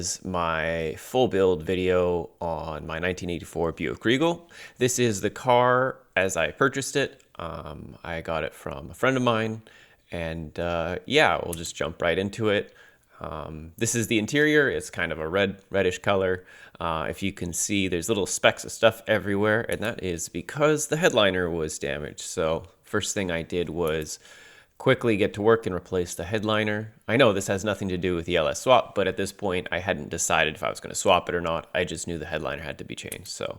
is my full build video on my 1984 Buick Regal. This is the car as I purchased it. I got it from a friend of mine, and yeah, we'll just jump right into it. This is the interior. It's kind of a reddish color. If you can see, there's little specks of stuff everywhere, and that is because the headliner was damaged. So first thing I did was quickly get to work and replace the headliner. I know this has nothing to do with the LS swap, but at this point I hadn't decided if I was going to swap it or not. I just knew the headliner had to be changed. So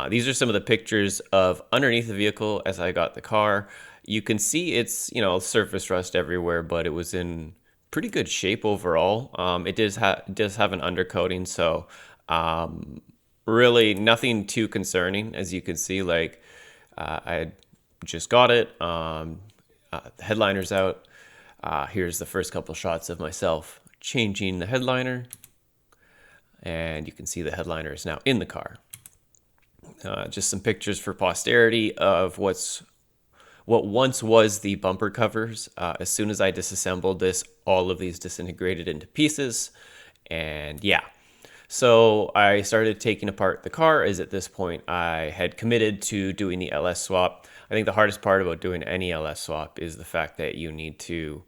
these are some of the pictures of underneath the vehicle as I got the car. You can see it's, surface rust everywhere, but it was in pretty good shape overall. It does have an undercoating, so really nothing too concerning. As you can see, I just got it. The headliner's out. Here's the first couple shots of myself changing the headliner, and you can see the headliner is now in the car. Just some pictures for posterity of what once was the bumper covers. As soon as I disassembled this, all of these disintegrated into pieces, and yeah. So I started taking apart the car, as at this point I had committed to doing the LS swap. I think the hardest part about doing any LS swap is the fact that you need to,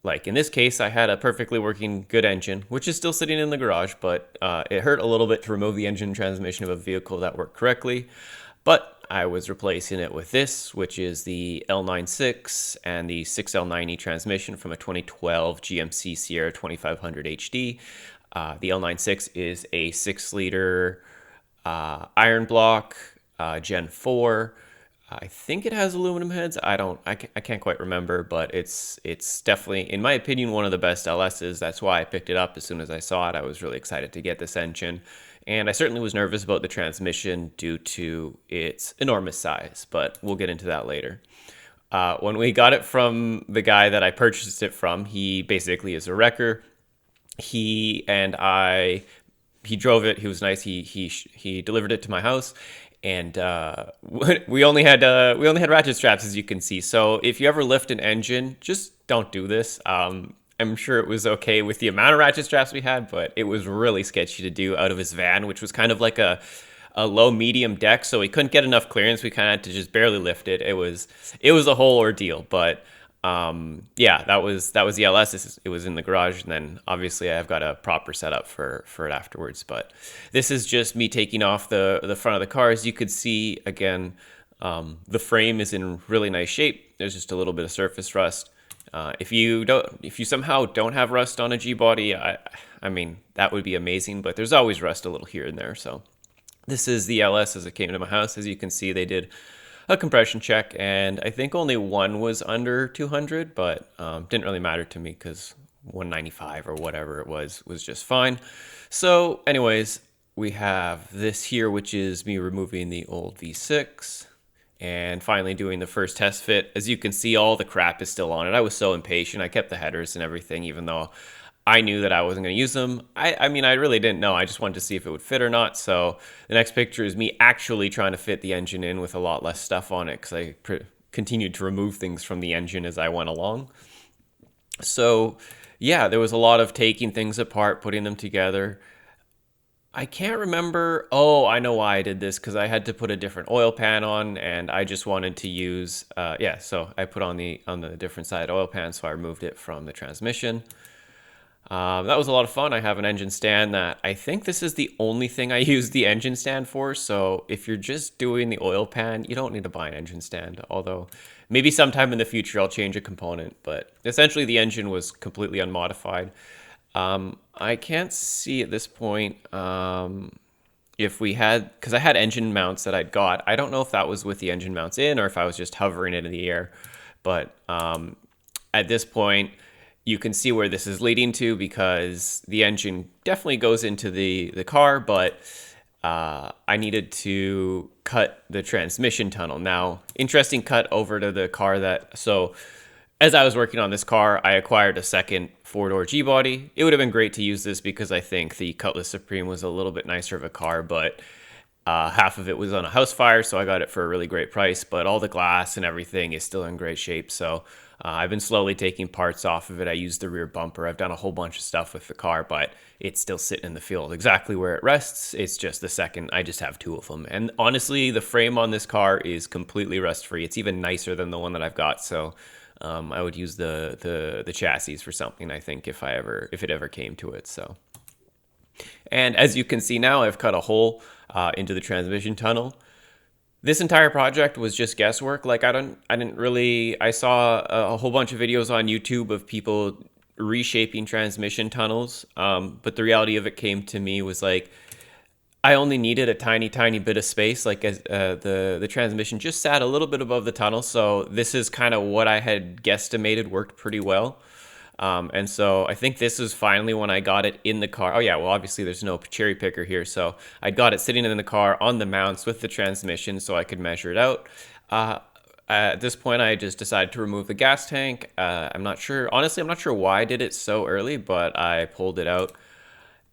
like in this case, I had a perfectly working good engine, which is still sitting in the garage, but it hurt a little bit to remove the engine transmission of a vehicle that worked correctly. But I was replacing it with this, which is the L96 and the 6L90 transmission from a 2012 GMC Sierra 2500 HD. The L96 is a 6-liter iron block, Gen 4. I think it has aluminum heads. I can't quite remember, but it's definitely, in my opinion, one of the best LSs. That's why I picked it up as soon as I saw it. I was really excited to get this engine, and I certainly was nervous about the transmission due to its enormous size, but we'll get into that later. When we got it from the guy that I purchased it from, he basically is a wrecker. He drove it. He was nice. He delivered it to my house. And we only had ratchet straps, as you can see. So if you ever lift an engine, just don't do this. I'm sure it was okay with the amount of ratchet straps we had, but it was really sketchy to do out of his van, which was kind of like a low medium deck. So we couldn't get enough clearance. We kind of had to just barely lift it. It was a whole ordeal, but yeah, that was the LS. It was in the garage, and then obviously I've got a proper setup for it afterwards. But this is just me taking off the front of the car. As you could see, again, the frame is in really nice shape. There's just a little bit of surface rust. If you somehow don't have rust on a Gbody, I mean, that would be amazing, but there's always rust a little here and there. So this is the LS as it came to my house. As you can see, they did a compression check, and I think only one was under 200, but didn't really matter to me because 195 or whatever it was just fine. So anyways, we have this here, which is me removing the old V6 and finally doing the first test fit. As you can see, all the crap is still on it. I was so impatient. I kept the headers and everything, even though I knew that I wasn't going to use them. I mean, I really didn't know. I just wanted to see if it would fit or not. So the next picture is me actually trying to fit the engine in with a lot less stuff on it, because I continued to remove things from the engine as I went along. So yeah, there was a lot of taking things apart, putting them together. I can't remember. Oh, I know why I did this, because I had to put a different oil pan on, and I just wanted to use, so I put on the different side oil pan, so I removed it from the transmission. That was a lot of fun. I have an engine stand that I think this is the only thing I use the engine stand for. So if you're just doing the oil pan, you don't need to buy an engine stand. Although maybe sometime in the future I'll change a component. But essentially the engine was completely unmodified. I can't see at this point if we had, because I had engine mounts that I'd got. I don't know if that was with the engine mounts in or if I was just hovering it in the air. But at this point, you can see where this is leading to, because the engine definitely goes into the car, but I needed to cut the transmission tunnel. Now, interesting cut over to the car so as I was working on this car, I acquired a second 4-door Gbody. It would have been great to use this because I think the Cutlass Supreme was a little bit nicer of a car, but half of it was on a house fire, so I got it for a really great price, but all the glass and everything is still in great shape. So I've been slowly taking parts off of it. I used the rear bumper. I've done a whole bunch of stuff with the car, but it's still sitting in the field exactly where it rests. It's just the second. I just have two of them. And honestly, the frame on this car is completely rust free. It's even nicer than the one that I've got. So I would use the chassis for something, I think, if it ever came to it. So, and as you can see now, I've cut a hole into the transmission tunnel. This entire project was just guesswork. Like I saw a whole bunch of videos on YouTube of people reshaping transmission tunnels. But the reality of it came to me was like, I only needed a tiny bit of space. Like the transmission just sat a little bit above the tunnel. So this is kind of what I had guesstimated worked pretty well. And so I think this is finally when I got it in the car. Oh yeah, well obviously there's no cherry picker here. So I got it sitting in the car on the mounts with the transmission so I could measure it out. At this point, I just decided to remove the gas tank. I'm not sure, honestly, I'm not sure why I did it so early, but I pulled it out.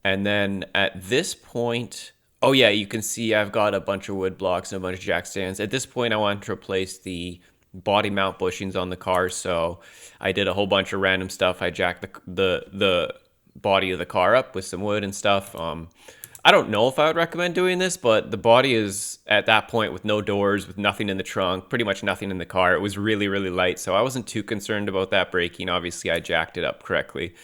And then at this point, oh yeah, you can see I've got a bunch of wood blocks and a bunch of jack stands. At this point, I wanted to replace the body mount bushings on the car, so I did a whole bunch of random stuff. I jacked the body of the car up with some wood and stuff. I don't know if I would recommend doing this, but the body is at that point with no doors, with nothing in the trunk, pretty much nothing in the car. It was really light, so I wasn't too concerned about that breaking. Obviously, I jacked it up correctly.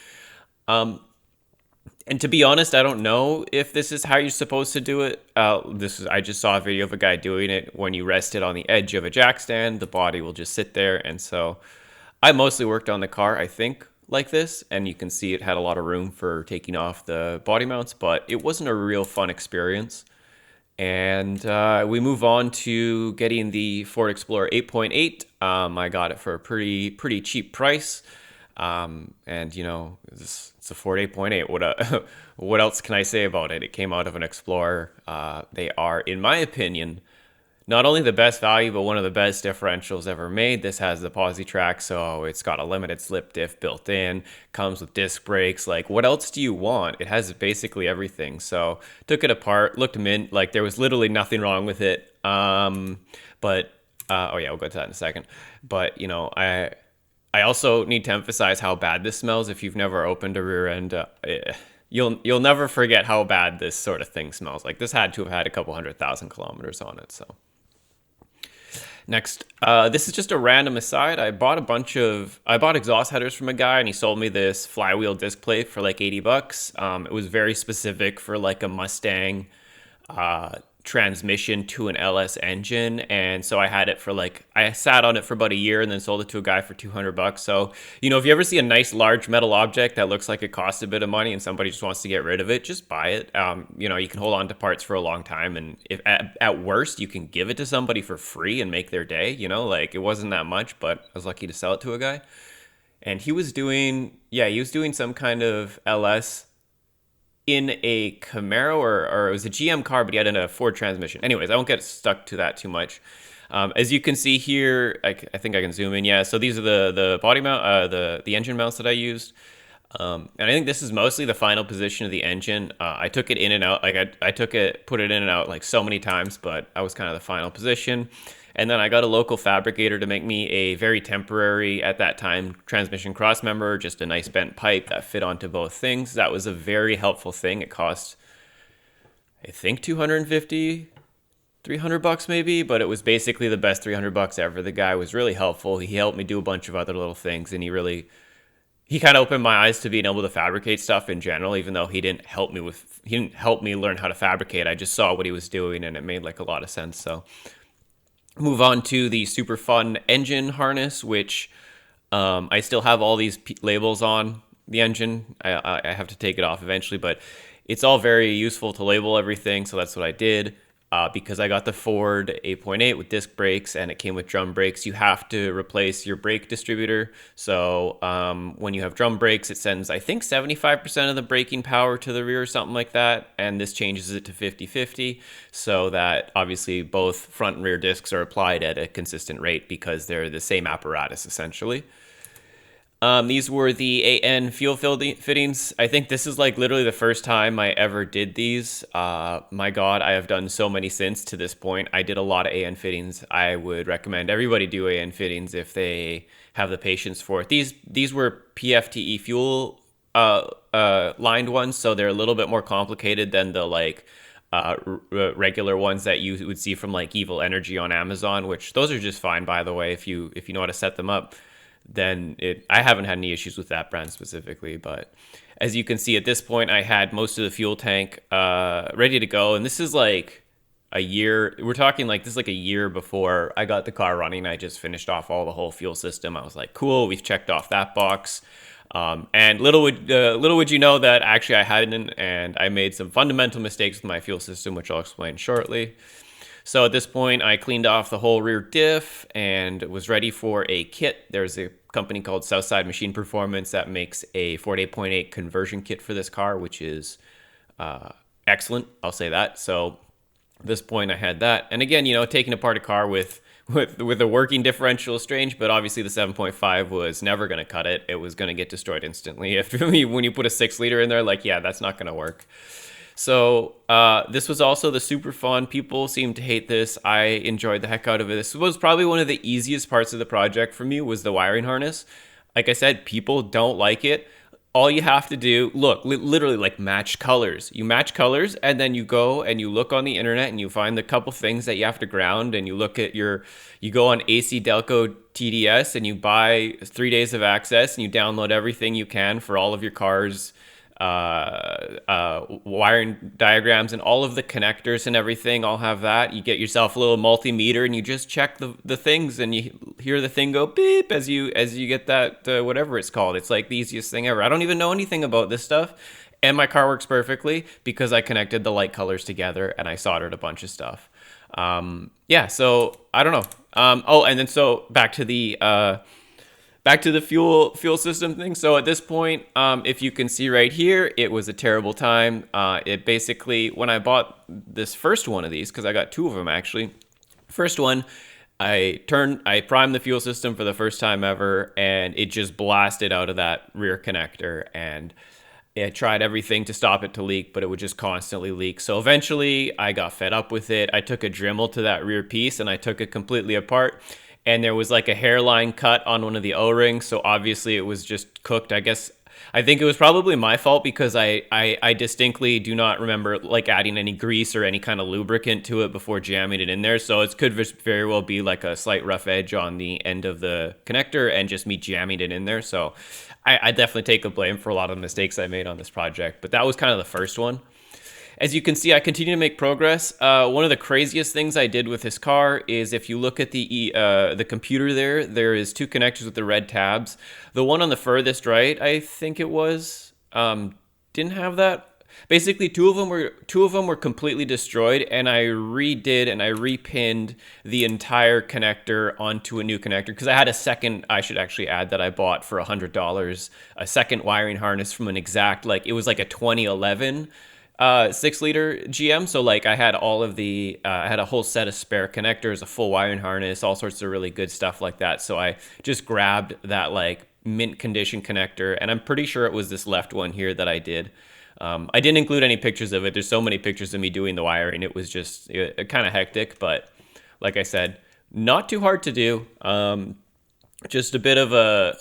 And to be honest, I don't know if this is how you're supposed to do it. I just saw a video of a guy doing it. When you rest it on the edge of a jack stand, the body will just sit there. And so I mostly worked on the car, I think, like this. And you can see it had a lot of room for taking off the body mounts, but it wasn't a real fun experience. And we move on to getting the Ford Explorer 8.8. I got it for a pretty cheap price. And you know, it's a Ford 8.8. What else can I say about it? It came out of an Explorer. They are, in my opinion, not only the best value, but one of the best differentials ever made. This has the posi track, so it's got a limited slip diff built in, comes with disc brakes. Like, what else do you want? It has basically everything. So took it apart, looked mint, like there was literally nothing wrong with it. But oh yeah, we'll go to that in a second. But you know, I also need to emphasize how bad this smells. If you've never opened a rear end, you'll never forget how bad this sort of thing smells. Like, this had to have had a couple 100,000 kilometers on it. So next, this is just a random aside. I bought exhaust headers from a guy, and he sold me this flywheel disc plate for like $80. It was very specific for like a Mustang transmission to an LS engine, and so I had it for like, I sat on it for about a year and then sold it to a guy for $200. So, you know, if you ever see a nice large metal object that looks like it costs a bit of money and somebody just wants to get rid of it, just buy it. You know, you can hold on to parts for a long time, and if at worst you can give it to somebody for free and make their day. You know, like, it wasn't that much, but I was lucky to sell it to a guy. And he was doing some kind of LS in a Camaro, or it was a GM car, but he had a Ford transmission. Anyways, I won't get stuck to that too much. As you can see here, I think I can zoom in. Yeah, so these are the body mount, the engine mounts that I used. And I think this is mostly the final position of the engine. I took it in and out, like I put it in and out like so many times, but I was kind of the final position. And then I got a local fabricator to make me a very temporary, at that time, transmission cross member, just a nice bent pipe that fit onto both things. That was a very helpful thing. It cost, I think, $250, $300 maybe, but it was basically the best $300 ever. The guy was really helpful. He helped me do a bunch of other little things, and he kind of opened my eyes to being able to fabricate stuff in general, even though he didn't help me learn how to fabricate. I just saw what he was doing, and it made like a lot of sense. So move on to the super fun engine harness, which I still have all these labels on the engine. I have to take it off eventually, but it's all very useful to label everything. So that's what I did. Because I got the Ford 8.8 with disc brakes and it came with drum brakes, you have to replace your brake distributor. So when you have drum brakes, it sends, I think, 75% of the braking power to the rear or something like that. And this changes it to 50-50 so that obviously both front and rear discs are applied at a consistent rate because they're the same apparatus essentially. These were the AN fuel fittings. I think this is like literally the first time I ever did these. My God, I have done so many since to this point. I did a lot of AN fittings. I would recommend everybody do AN fittings if they have the patience for it. These were PFTE fuel lined ones, so they're a little bit more complicated than the like regular ones that you would see from like Evil Energy on Amazon, which those are just fine, by the way, if you know how to set them up. Then I haven't had any issues with that brand specifically. But as you can see at this point, I had most of the fuel tank ready to go, and this is like a year. We're talking like this is like a year before I got the car running. I just finished off all the whole fuel system. I was like, cool, we've checked off that box. And little would you know that actually I hadn't, and I made some fundamental mistakes with my fuel system, which I'll explain shortly. So at this point, I cleaned off the whole rear diff and was ready for a kit. There's a company called Southside Machine Performance that makes a 48.8 conversion kit for this car, which is excellent. I'll say that. So at this point, I had that. And again, you know, taking apart a car with a working differential is strange, but obviously the 7.5 was never going to cut it. It was going to get destroyed instantly. When you put a 6-liter in there, like, yeah, that's not going to work. So this was also the super fun. People seem to hate this. I enjoyed the heck out of it. This was probably one of the easiest parts of the project for me, was the wiring harness. Like I said, people don't like it. All you have to do, look, literally like match colors. You match colors, and then you go and you look on the internet and you find the couple things that you have to ground, and you look at you go on AC Delco TDS and you buy 3 days of access, and you download everything you can for all of your cars, wiring diagrams and all of the connectors and everything. I'll have that. You get yourself a little multimeter and you just check the things, and you hear the thing go beep as you get that whatever it's called. It's like the easiest thing ever. I don't even know anything about this stuff, and my car works perfectly because I connected the light colors together and I soldered a bunch of stuff. Yeah, so I don't know. Oh, and then so back to the fuel system thing. So at this point, if you can see right here, it was a terrible time. It basically, when I bought this first one of these, because I got 2 of them actually. First one, I primed the fuel system for the first time ever, and it just blasted out of that rear connector, and I tried everything to stop it to leak, but it would just constantly leak. So eventually I got fed up with it. I took a Dremel to that rear piece and I took it completely apart. And there was like a hairline cut on one of the O-rings, so obviously it was just cooked. I think it was probably my fault, because I distinctly do not remember like adding any grease or any kind of lubricant to it before jamming it in there. So it could very well be like a slight rough edge on the end of the connector and just me jamming it in there. So I definitely take the blame for a lot of the mistakes I made on this project, but that was kind of the first one. As you can see, I continue to make progress. One of the craziest things I did with this car is, if you look at the computer there is 2 connectors with the red tabs. The one on the furthest right, I think it was, didn't have that. Basically, two of them were completely destroyed, and I redid and I repinned the entire connector onto a new connector, because I had a second, I should actually add, that I bought for $100, a second wiring harness from an exact, like, it was like a 2011 6-liter GM. So like I had all of the I had a whole set of spare connectors, a full wiring harness, all sorts of really good stuff like that. So I just grabbed that like mint condition connector, and I'm pretty sure it was this left one here that I did. I didn't include any pictures of it. There's so many pictures of me doing the wiring. It was just kind of hectic, but like I said, not too hard to do. Just a bit of a,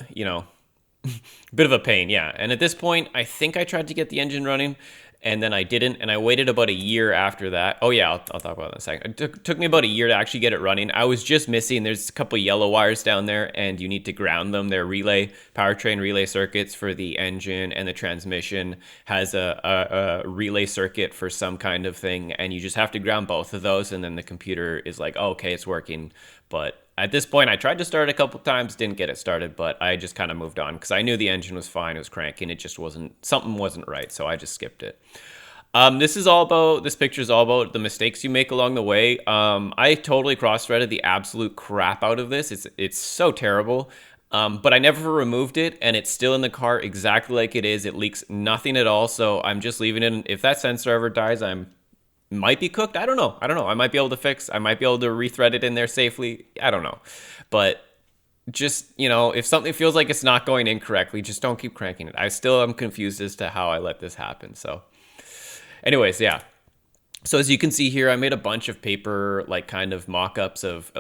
bit of a pain, yeah. And at this point, I think I tried to get the engine running, and then I didn't, and I waited about a year after that. Oh yeah, I'll talk about that in a second. It took me about a year to actually get it running. I was just missing, there's a couple yellow wires down there, and you need to ground them. They're powertrain relay circuits for the engine, and the transmission has a relay circuit for some kind of thing, and you just have to ground both of those, and then the computer is like, oh, okay, it's working. But at this point, I tried to start it a couple times, didn't get it started, but I just kind of moved on because I knew the engine was fine. It was cranking. It just something wasn't right, so I just skipped it. This picture is all about the mistakes you make along the way. I totally cross-threaded the absolute crap out of this. It's so terrible, but I never removed it, and it's still in the car exactly like it is. It leaks nothing at all, so I'm just leaving it. If that sensor ever dies, might be cooked. I don't know. I might be able to rethread it in there safely. I don't know. But just, if something feels like it's not going in correctly, just don't keep cranking it. I still am confused as to how I let this happen. So anyways, yeah. So as you can see here, I made a bunch of paper, like kind of mock-ups of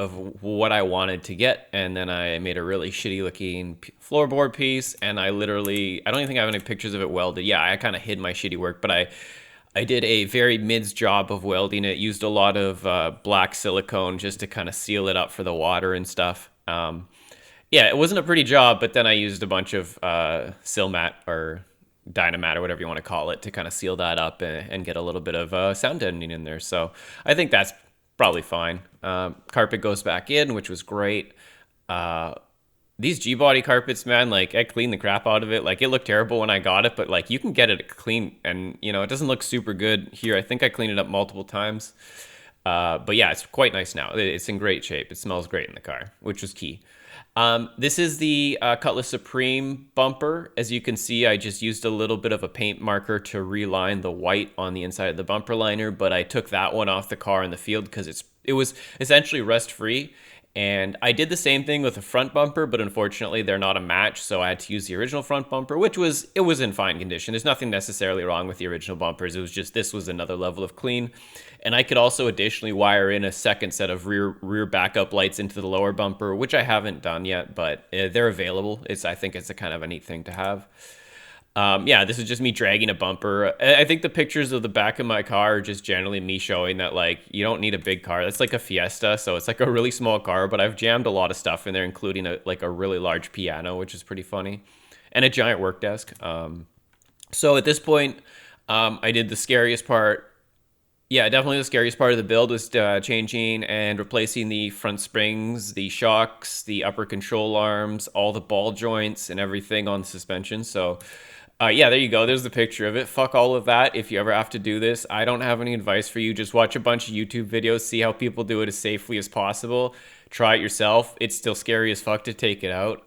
what I wanted to get. And then I made a really shitty looking floorboard piece. And I don't even think I have any pictures of it welded. Yeah, I kind of hid my shitty work, but I did a very mids job of welding it. Used a lot of black silicone just to kind of seal it up for the water and stuff. Yeah, it wasn't a pretty job, but then I used a bunch of Silmat or Dynamat or whatever you want to call it to kind of seal that up and get a little bit of sound deadening in there. So I think that's probably fine. Carpet goes back in, which was great. These Gbody carpets, man, like I cleaned the crap out of it. Like it looked terrible when I got it, but like you can get it clean and it doesn't look super good here. I think I cleaned it up multiple times. But yeah, it's quite nice now. It's in great shape. It smells great in the car, which was key. This is the Cutlass Supreme bumper. As you can see, I just used a little bit of a paint marker to reline the white on the inside of the bumper liner, but I took that one off the car in the field because it was essentially rust-free. And I did the same thing with the front bumper, but unfortunately they're not a match, so I had to use the original front bumper, which was in fine condition. There's nothing necessarily wrong with the original bumpers. It was just this was another level of clean. And I could also additionally wire in a second set of rear backup lights into the lower bumper, which I haven't done yet, but they're available. I think it's a kind of a neat thing to have. Yeah, this is just me dragging a bumper. I think the pictures of the back of my car are just generally me showing that, like, you don't need a big car. That's like a Fiesta, so it's like a really small car, but I've jammed a lot of stuff in there, including a really large piano, which is pretty funny, and a giant work desk. So at this point, I did the scariest part. Yeah, definitely the scariest part of the build was changing and replacing the front springs, the shocks, the upper control arms, all the ball joints, and everything on the suspension. So yeah, there you go. There's the picture of it. Fuck all of that. If you ever have to do this, I don't have any advice for you. Just watch a bunch of YouTube videos, see how people do it as safely as possible. Try it yourself. It's still scary as fuck to take it out.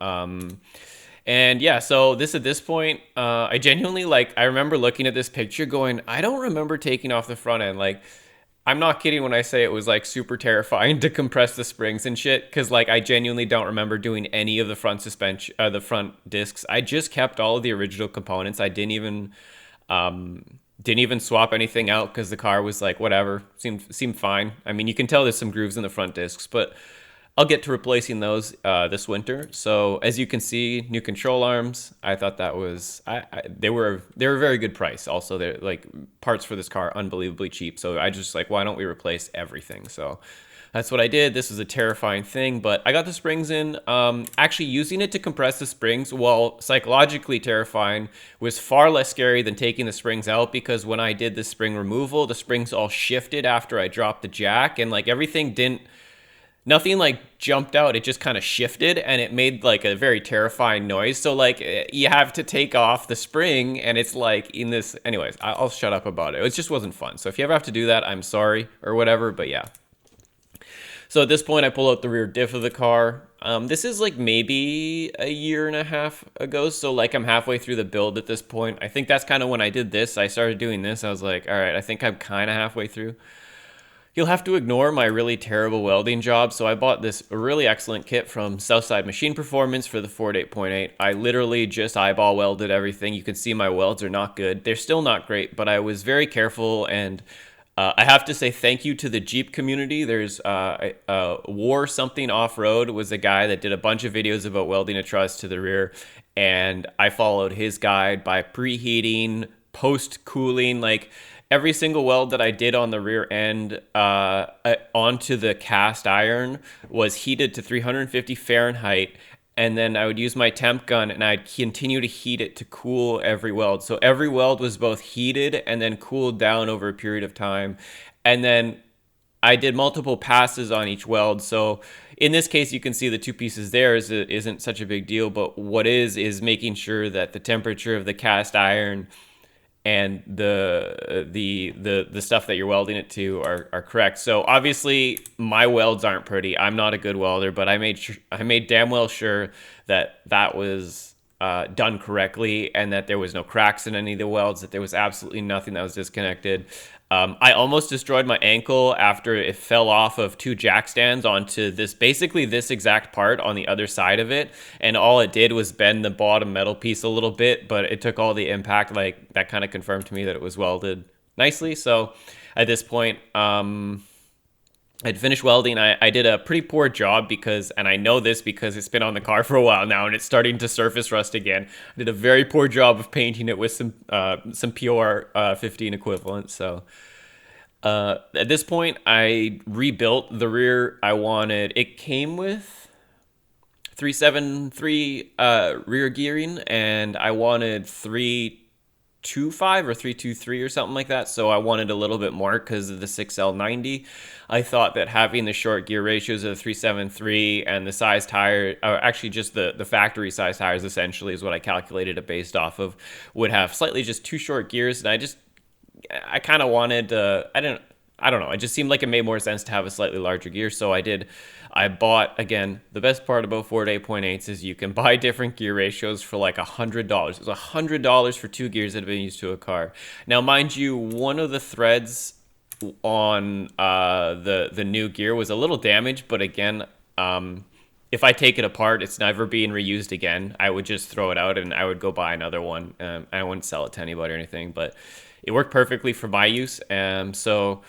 And yeah, so at this point, I genuinely, like, I remember looking at this picture going, I don't remember taking off the front end. Like, I'm not kidding when I say it was like super terrifying to compress the springs and shit, because like I genuinely don't remember doing any of the front suspension, the front discs. I just kept all of the original components. I didn't even swap anything out because the car was like whatever, seemed fine. I mean, you can tell there's some grooves in the front discs, but I'll get to replacing those this winter. So as you can see, new control arms. I thought that was they were a very good price. Also, they're like parts for this car unbelievably cheap. So I just like, why don't we replace everything? So that's what I did. This was a terrifying thing, but I got the springs in. Actually using it to compress the springs, while psychologically terrifying, was far less scary than taking the springs out, because when I did the spring removal, the springs all shifted after I dropped the jack, and like nothing like jumped out. It just kind of shifted and it made like a very terrifying noise. So like you have to take off the spring and it's like in this, anyways, I'll shut up about it. It just wasn't fun. So if you ever have to do that, I'm sorry or whatever, but yeah. So at this point I pull out the rear diff of the car. This is like maybe a year and a half ago. So like I'm halfway through the build at this point. I think that's kind of when I did this. I started doing this. I was like, all right, I think I'm kind of halfway through. You'll have to ignore my really terrible welding job. So I bought this really excellent kit from Southside Machine Performance for the Ford 8.8. I literally just eyeball welded everything. You can see my welds are not good. They're still not great, but I was very careful, and I have to say thank you to the Jeep community. There's War Something Off-Road was a guy that did a bunch of videos about welding a truss to the rear, and I followed his guide by preheating, post-cooling, like every single weld that I did on the rear end onto the cast iron was heated to 350 Fahrenheit. And then I would use my temp gun and I'd continue to heat it to cool every weld. So every weld was both heated and then cooled down over a period of time. And then I did multiple passes on each weld. So in this case, you can see the two pieces there isn't such a big deal. But what is making sure that the temperature of the cast iron and the stuff that you're welding it to are correct. So obviously my welds aren't pretty. I'm not a good welder, but I made damn well sure that was done correctly and that there was no cracks in any of the welds, that there was absolutely nothing that was disconnected. I almost destroyed my ankle after it fell off of two jack stands onto basically this exact part on the other side of it. And all it did was bend the bottom metal piece a little bit, but it took all the impact. Like that kind of confirmed to me that it was welded nicely. So at this point, I'd finished welding. I did a pretty poor job because, and I know this because it's been on the car for a while now and it's starting to surface rust again. I did a very poor job of painting it with some POR 15 equivalent. So at this point, I rebuilt the rear. It came with 373 rear gearing, and I wanted 325 or 323 or something like that. So I wanted a little bit more because of the 6L90. I thought that having the short gear ratios of the 373 and the size tire, or actually just the factory size tires essentially is what I calculated it based off of, would have slightly just too short gears. And I kind of wanted, I don't know. It just seemed like it made more sense to have a slightly larger gear. So I did. I bought, again, the best part about Ford 8.8s is you can buy different gear ratios for like $100. It was $100 for 2 gears that have been used to a car. Now, mind you, one of the threads on the new gear was a little damaged, but again, if I take it apart, it's never being reused again. I would just throw it out and I would go buy another one. I wouldn't sell it to anybody or anything, but it worked perfectly for my use. So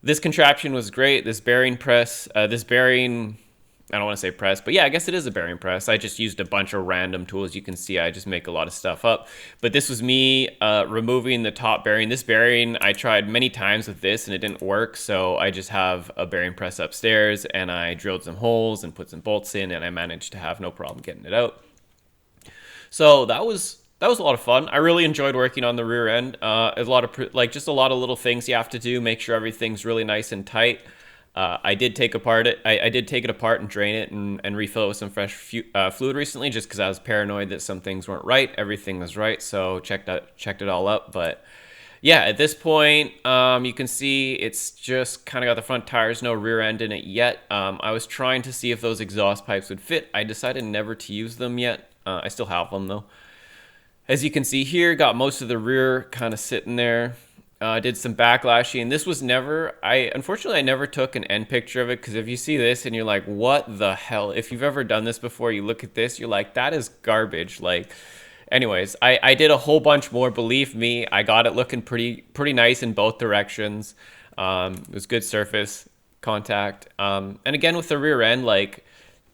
this contraption was great. This bearing press, I don't want to say press, but yeah, I guess it is a bearing press. I just used a bunch of random tools. You can see I just make a lot of stuff up. But this was me removing the top bearing. This bearing, I tried many times with this and it didn't work. So I just have a bearing press upstairs and I drilled some holes and put some bolts in and I managed to have no problem getting it out. So that was a lot of fun. I really enjoyed working on the rear end. A lot of just a lot of little things you have to do. Make sure everything's really nice and tight. I did take it apart and drain it and refill it with some fresh fluid recently, just because I was paranoid that some things weren't right. Everything was right, so checked it all up. But yeah, at this point, you can see it's just kind of got the front tires, no rear end in it yet. I was trying to see if those exhaust pipes would fit. I decided never to use them yet. I still have them though. As you can see here, got most of the rear kind of sitting there. Did some backlashing. This was unfortunately, I never took an end picture of it, because if you see this and you're like, what the hell? If you've ever done this before, you look at this, you're like, that is garbage. Anyways, I did a whole bunch more. Believe me, I got it looking pretty nice in both directions. It was good surface contact. And again, with the rear end,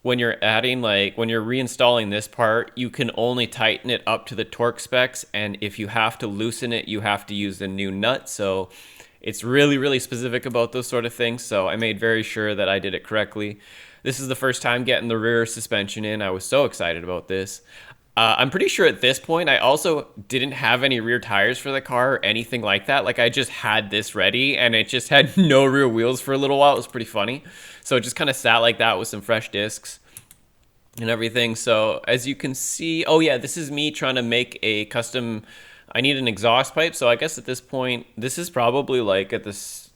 when you're reinstalling this part, you can only tighten it up to the torque specs, and if you have to loosen it, you have to use a new nut. So it's really, really specific about those sort of things. So I made very sure that I did it correctly. This is the first time getting the rear suspension in. I was so excited about this. I'm pretty sure at this point, I also didn't have any rear tires for the car or anything like that. I just had this ready and it just had no rear wheels for a little while. It was pretty funny. So it just kind of sat like that with some fresh discs and everything. So as you can see, oh yeah, this is me trying to make a custom, I need an exhaust pipe. So I guess at this point, this is probably at this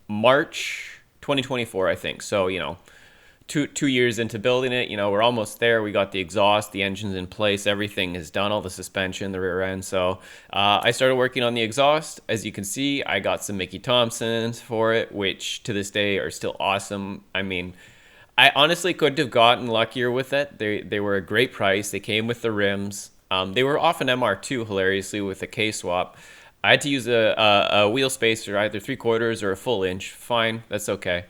March 2024, I think. So, two years into building it, we're almost there. We got the exhaust, the engine's in place, everything is done, all the suspension, the rear end. So I started working on the exhaust. As you can see, I got some Mickey Thompsons for it, which to this day are still awesome. I mean, I honestly couldn't have gotten luckier with it. They were a great price. They came with the rims. They were off an MR2, hilariously, with a K-swap. I had to use a wheel spacer, either 3/4 or a full inch. Fine, that's okay.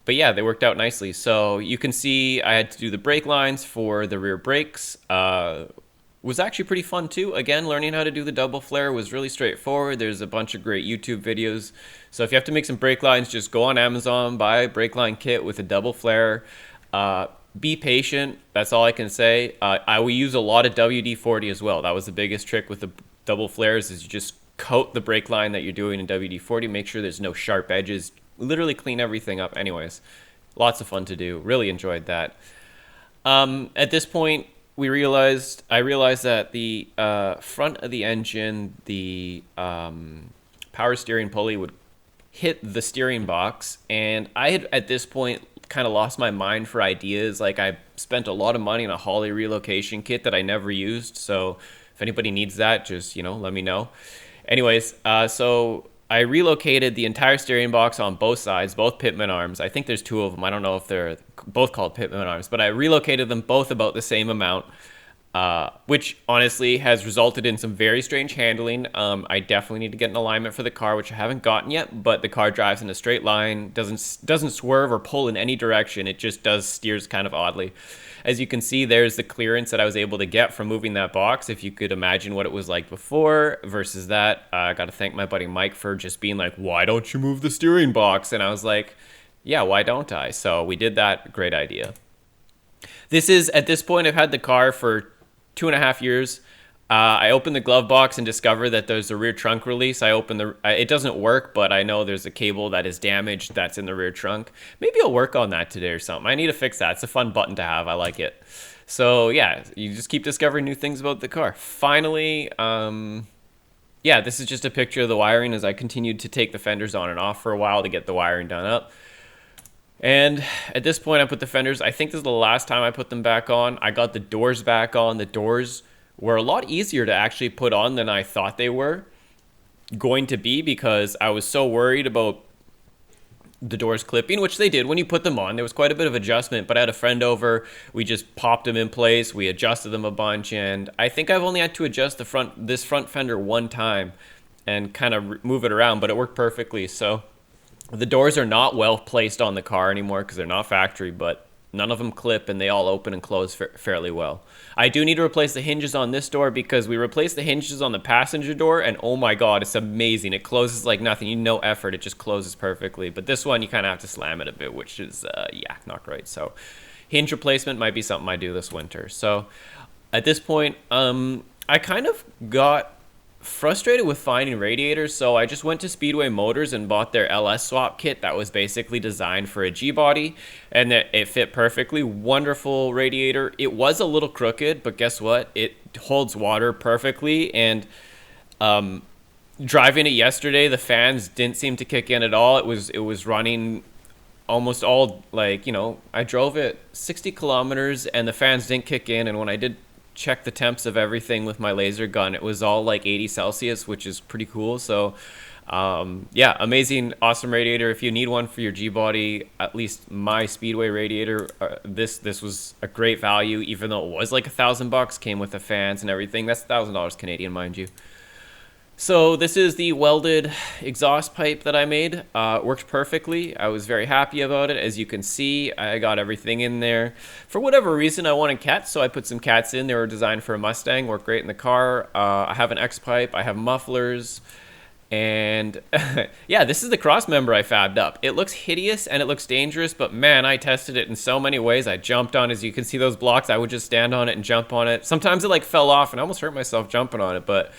But yeah, they worked out nicely. So you can see I had to do the brake lines for the rear brakes. Was actually pretty fun too. Again, learning how to do the double flare was really straightforward. There's a bunch of great YouTube videos. So if you have to make some brake lines, just go on Amazon, buy a brake line kit with a double flare. Be patient. That's all I can say. I will use a lot of WD-40 as well. That was the biggest trick with the double flares, is you just coat the brake line that you're doing in WD-40. Make sure there's no sharp edges. Literally clean everything up. Anyways, lots of fun to do. Really enjoyed that. At this point, I realized that the front of the engine, the power steering pulley would hit the steering box, and I had at this point kind of lost my mind for ideas. I spent a lot of money on a Holley relocation kit that I never used. So if anybody needs that, just let me know. Anyways, so I relocated the entire steering box on both sides, both pitman arms. I think there's 2 of them. I don't know if they're both called pitman arms, but I relocated them both about the same amount. which honestly has resulted in some very strange handling. I definitely need to get an alignment for the car, which I haven't gotten yet, but the car drives in a straight line, doesn't swerve or pull in any direction. It just steers kind of oddly. As you can see, there's the clearance that I was able to get from moving that box. If you could imagine what it was like before versus that, I got to thank my buddy Mike for just being like, why don't you move the steering box? And I was like, yeah, why don't I? So we did that. Great idea. This is, at this point, I've had the car for 2.5 years. I opened the glove box and discovered that there's a rear trunk release. It doesn't work, but I know there's a cable that is damaged that's in the rear trunk. Maybe I'll work on that today or something. I need to fix that. It's a fun button to have. I like it. So yeah, you just keep discovering new things about the car. Finally, yeah, this is just a picture of the wiring as I continued to take the fenders on and off for a while to get the wiring done up. And at this point, I put the fenders, I think this is the last time I put them back on. I got the doors back on. The doors were a lot easier to actually put on than I thought they were going to be, because I was so worried about the doors clipping, which they did when you put them on. There was quite a bit of adjustment, but I had a friend over. We just popped them in place. We adjusted them a bunch, and I think I've only had to adjust this front fender one time and kind of move it around, but it worked perfectly. So the doors are not well placed on the car anymore because they're not factory, but none of them clip and they all open and close fairly well. I do need to replace the hinges on this door because we replaced the hinges on the passenger door, and oh my god, it's amazing. It closes like nothing. You no effort. It just closes perfectly. But this one, you kind of have to slam it a bit, which is, yeah, not great. So hinge replacement might be something I do this winter. So at this point, I kind of got frustrated with finding radiators, so I just went to Speedway Motors and bought their LS swap kit that was basically designed for a Gbody, and it fit perfectly. Wonderful radiator. It was a little crooked, but guess what? It holds water perfectly, and driving it yesterday, the fans didn't seem to kick in at all. It was running almost all, like, you know, I drove it 60 kilometers and the fans didn't kick in, and when I did check the temps of everything with my laser gun, it was all like 80 Celsius, which is pretty cool. So yeah, amazing, awesome radiator. If you need one for your Gbody, at least my Speedway radiator, this was a great value, even though it was like $1,000, came with the fans and everything. That's $1,000 Canadian, mind you. So this is the welded exhaust pipe that I made. It works perfectly. I was very happy about it. As you can see, I got everything in there. For whatever reason, I wanted cats, so I put some cats in. They were designed for a Mustang, work great in the car. I have an X-pipe, I have mufflers, and yeah, this is the cross member I fabbed up. It looks hideous and it looks dangerous, but man, I tested it in so many ways. I jumped on, as you can see those blocks, I would just stand on it and jump on it. Sometimes it like fell off and I almost hurt myself jumping on it, but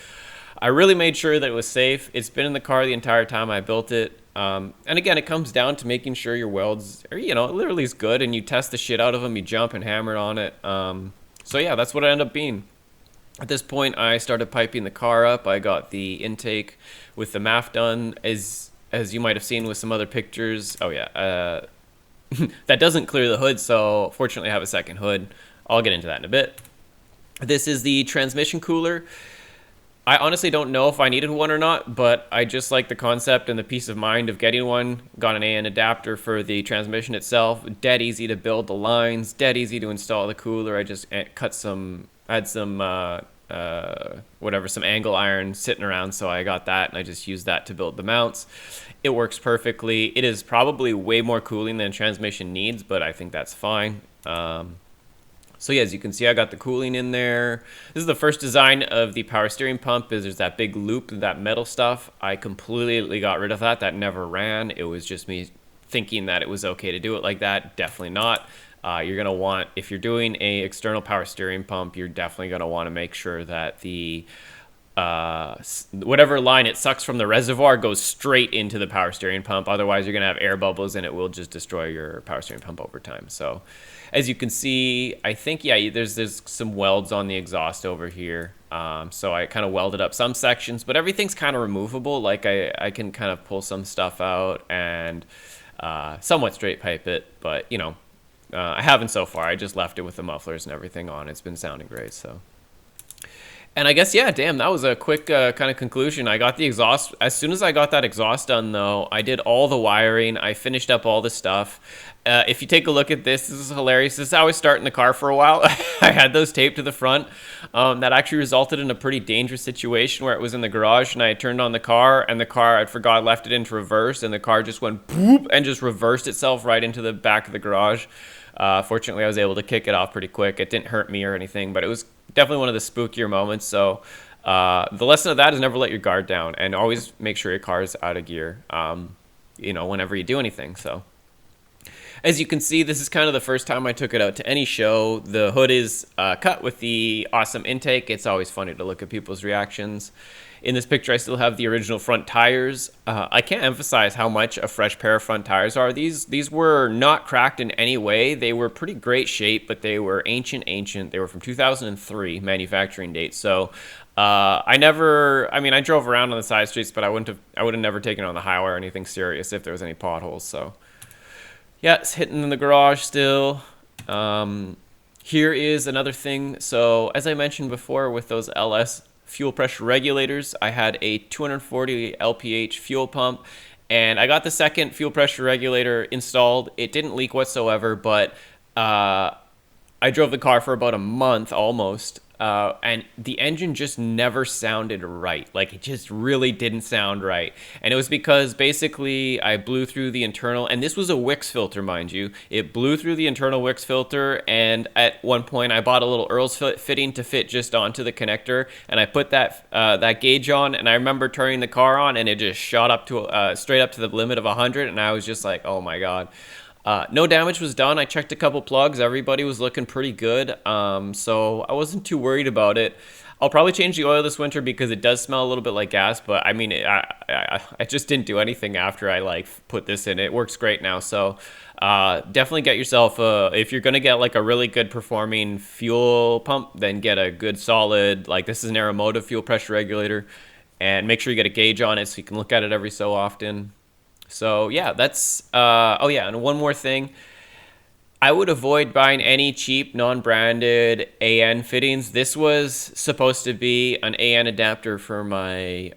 I really made sure that it was safe. It's been in the car the entire time I built it. And again, it comes down to making sure your welds are, you know, literally is good, and you test the shit out of them. You jump and hammer on it. So yeah, that's what it ended up being. At this point, I started piping the car up. I got the intake with the MAF done, as you might have seen with some other pictures. Oh yeah, that doesn't clear the hood, so fortunately I have a second hood. I'll get into that in a bit. This is the transmission cooler. I honestly don't know if I needed one or not, but I just like the concept and the peace of mind of getting one. Got an AN adapter for the transmission itself. Dead easy to build the lines, dead easy to install the cooler. I just had some angle iron sitting around, so I got that and I just used that to build the mounts. It works perfectly. It is probably way more cooling than transmission needs, but I think that's fine. So yeah, as you can see, I got the cooling in there. This is the first design of the power steering pump. There's that big loop, that metal stuff. I completely got rid of that. That never ran. It was just me thinking that it was okay to do it like that. Definitely not. You're going to want, if you're doing a external power steering pump, you're definitely going to want to make sure that the whatever line it sucks from the reservoir goes straight into the power steering pump. Otherwise, you're going to have air bubbles and it will just destroy your power steering pump over time. So as you can see, I think, yeah, there's some welds on the exhaust over here. So I kind of welded up some sections, but everything's kind of removable. Like I can kind of pull some stuff out and somewhat straight pipe it, but you know, I haven't so far. I just left it with the mufflers and everything on. It's been sounding great. So, And I guess, yeah, damn, that was a quick kind of conclusion. I got the exhaust. As soon as I got that exhaust done, though, I did all the wiring. I finished up all the stuff. If you take a look at this is hilarious. This is how I was starting the car for a while. I had those taped to the front. That actually resulted in a pretty dangerous situation where it was in the garage, and I turned on the car, and the car, I forgot, I left it into reverse, and the car just went boop and just reversed itself right into the back of the garage. Fortunately, I was able to kick it off pretty quick. It didn't hurt me or anything, but it was definitely one of the spookier moments. So the lesson of that is never let your guard down, and always make sure your car is out of gear, whenever you do anything. So as you can see, this is kind of the first time I took it out to any show. The hood is cut with the awesome intake. It's always funny to look at people's reactions. In this picture, I still have the original front tires. I can't emphasize how much a fresh pair of front tires are. These were not cracked in any way. They were pretty great shape, but they were ancient. They were from 2003 manufacturing date. So I drove around on the side streets, but I would have never taken it on the highway or anything serious if there was any potholes. So yeah, it's hitting in the garage still. Here is another thing. So as I mentioned before, with those LS fuel pressure regulators, I had a 240 LPH fuel pump, and I got the second fuel pressure regulator installed. It didn't leak whatsoever, but I drove the car for about a month almost, and the engine just never sounded right. Like, it just really didn't sound right. And it was because basically I blew through the internal, and this was a Wix filter, mind you. It blew through the internal Wix filter, and at one point I bought a little Earl's fitting to fit just onto the connector, and I put that gauge on, and I remember turning the car on, and it just shot up to straight up to the limit of 100, and I was just like, oh my god. No damage was done. I checked a couple plugs. Everybody was looking pretty good. So I wasn't too worried about it. I'll probably change the oil this winter because it does smell a little bit like gas, but I mean, I just didn't do anything after I put this in. It works great now. So definitely get yourself if you're going to get like a really good performing fuel pump, then get a good solid, like this is an Aeromotive fuel pressure regulator, and make sure you get a gauge on it so you can look at it every so often. So yeah, that's oh yeah, and one more thing, I would avoid buying any cheap non-branded AN fittings. This was supposed to be an AN adapter for my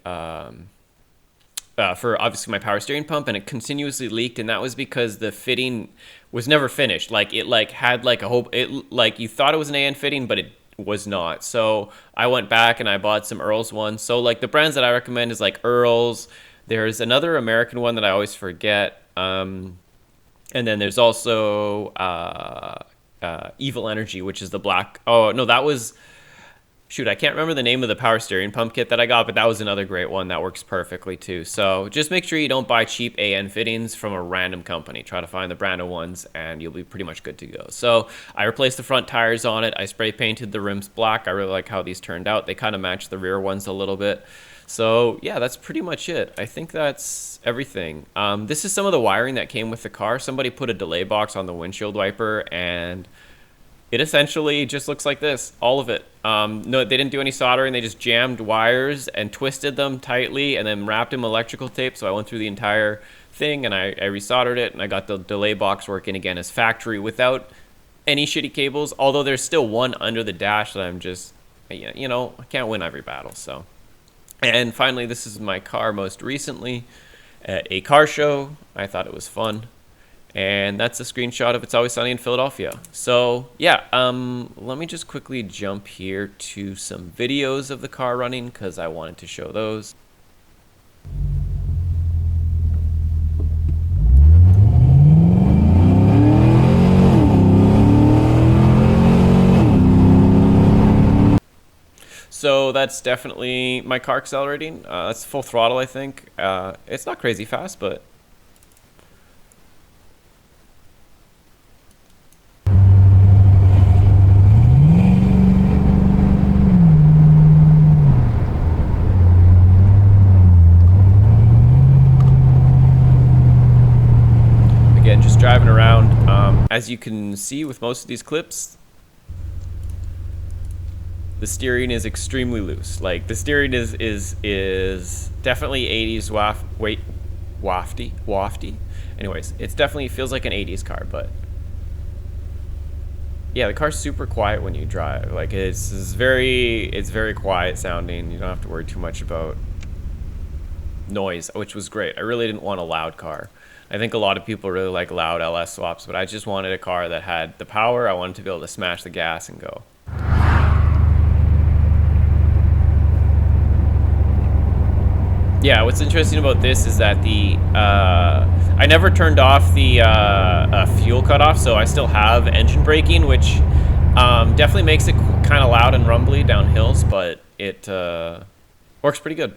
for obviously my power steering pump, and it continuously leaked, and that was because the fitting was never finished. Like, it had like a whole, you thought it was an AN fitting, but it was not. So I went back and I bought some Earl's ones. So like the brands that I recommend is like Earl's. There's another American one that I always forget. And then there's also Evil Energy, which is the black. Oh, no, that was... Shoot, I can't remember the name of the power steering pump kit that I got, but that was another great one that works perfectly too. So just make sure you don't buy cheap AN fittings from a random company. Try to find the branded ones and you'll be pretty much good to go. So I replaced the front tires on it. I spray painted the rims black. I really like how these turned out. They kind of match the rear ones a little bit. So yeah, that's pretty much it. I think that's everything. This is some of the wiring that came with the car. Somebody put a delay box on the windshield wiper, and it essentially just looks like this, all of it. No, they didn't do any soldering. They just jammed wires and twisted them tightly and then wrapped them electrical tape. So I went through the entire thing and I resoldered it, and I got the delay box working again as factory without any shitty cables. Although there's still one under the dash that I'm just, you know, I can't win every battle. So, and finally, this is my car most recently at a car show. I thought it was fun. And that's a screenshot of It's Always Sunny in Philadelphia. So yeah, let me just quickly jump here to some videos of the car running because I wanted to show those. So that's definitely my car accelerating. That's full throttle, I think. It's not crazy fast, but again, just driving around. As you can see with most of these clips, the steering is extremely loose. Like, the steering is definitely 80s wafty. Anyways, it's definitely feels like an 80s car, but yeah, the car's super quiet when you drive. Like it's very quiet sounding. You don't have to worry too much about noise, which was great. I really didn't want a loud car. I think a lot of people really like loud LS swaps, but I just wanted a car that had the power. I wanted to be able to smash the gas and go. Yeah, what's interesting about this is that I never turned off the fuel cutoff, so I still have engine braking, which definitely makes it kind of loud and rumbly down hills, but it works pretty good.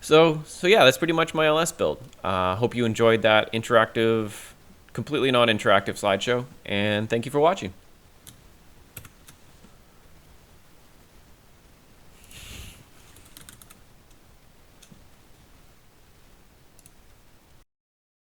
So yeah, that's pretty much my LS build. Hope you enjoyed that interactive, completely non-interactive slideshow, and thank you for watching.